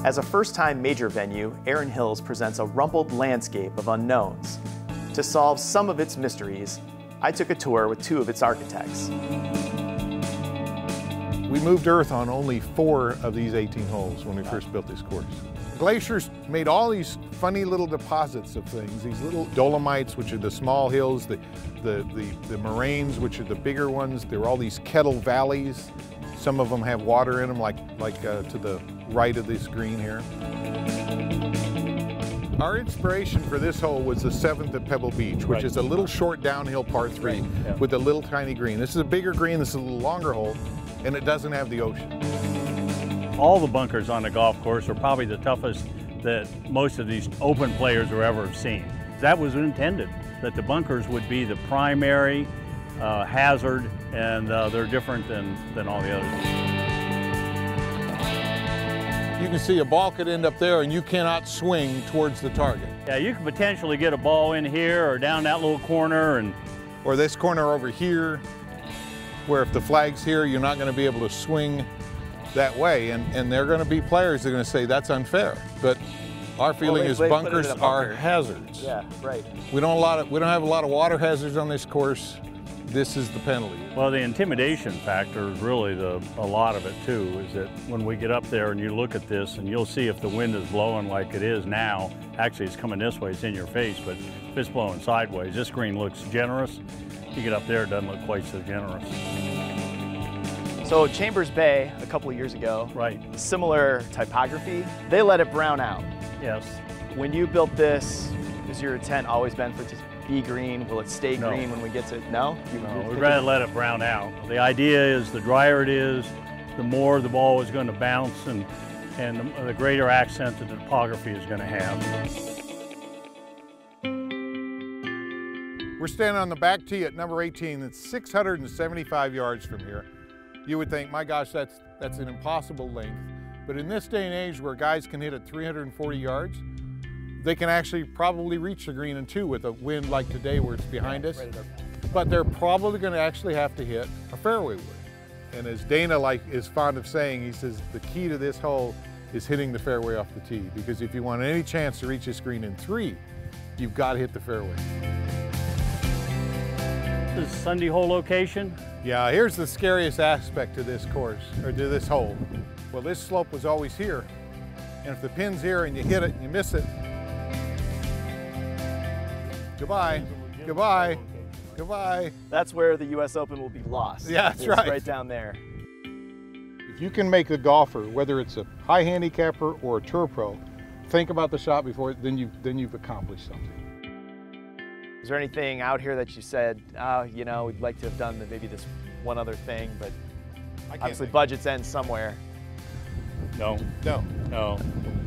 As a first-time major venue, Erin Hills presents a rumpled landscape of unknowns. To solve some of its mysteries, I took a tour with two of its architects. We moved earth on only 4 of these 18 holes when we first built this course. Glaciers made all these funny little deposits of things, these little dolomites, which are the small hills, the moraines, which are the bigger ones. There are all these kettle valleys. Some of them have water in them, like to the right of this green here. Our inspiration for this hole was the 7th at Pebble Beach, which is a little short downhill par 3 with a little tiny green. This is a bigger green, this is a little longer hole, and it doesn't have the ocean. All the bunkers on the golf course are probably the toughest that most of these open players will ever have seen. That was intended, that the bunkers would be the primary hazard, and they're different than all the others. You can see a ball could end up there and you cannot swing towards the target. Yeah, you could potentially get a ball in here or down that little corner, or this corner over here, where if the flag's here, you're not going to be able to swing that way, and there are going to be players that are going to say that's unfair. But our feeling is bunkers are hazards. Yeah, right. We don't have a lot of water hazards on this course. This is the penalty. Well, the intimidation factor is really a lot of it too, is that when we get up there and you look at this and you'll see if the wind is blowing like it is now, actually it's coming this way, it's in your face, but if it's blowing sideways, this green looks generous. You get up there, it doesn't look quite so generous. So Chambers Bay, a couple of years ago, similar typography, they let it brown out. Yes. When you built this, has your intent always been for it to be green? Will it stay green when we get to, no? No, we'd rather let it brown out. The idea is the drier it is, the more the ball is going to bounce, and the greater accent the topography is going to have. We're standing on the back tee at number 18. It's 675 yards from here. You would think, my gosh, that's an impossible length. But in this day and age where guys can hit at 340 yards, they can actually probably reach the green in 2 with a wind like today where it's behind us. But they're probably going to actually have to hit a fairway wood. And as Dana is fond of saying, he says the key to this hole is hitting the fairway off the tee, because if you want any chance to reach this green in 3, you've got to hit the fairway. This is Sunday hole location. Yeah, here's the scariest aspect to this course, or to this hole. Well, this slope was always here, and if the pin's here and you hit it and you miss it, goodbye, goodbye, goodbye. That's where the US Open will be lost. Yeah, that's right. Right down there. If you can make a golfer, whether it's a high handicapper or a tour pro, think about the shot before, then you've accomplished something. Is there anything out here that you said, you know, we'd like to have done maybe this one other thing, but obviously budgets end somewhere? No. No. No.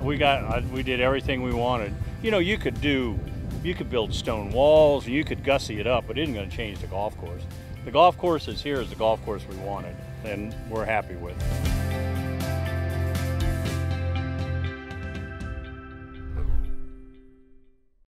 We did everything we wanted. You know, you could build stone walls, you could gussy it up, but it isn't going to change the golf course. The golf course is here as the golf course we wanted, and we're happy with it.